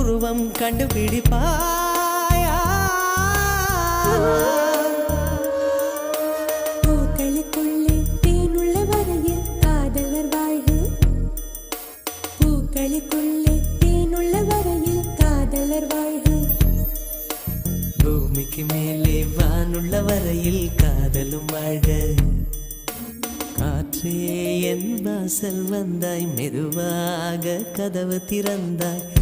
உருவம் கண்டுபிடிப்பாயா? பூக்களுக்குள்ளே தேனுள்ள வரையில் காதலர் வாழ்வு. பூக்களுக்குள்ளே தேனுள்ள வரையில் காதலர் வாழ்வு. பூமிக்கு மேலே வானுள்ள வரையில் காதலும் வாழ்க. காற்றே என் வாசல் வந்தாய், மெதுவாக கதவு திறந்தாய்,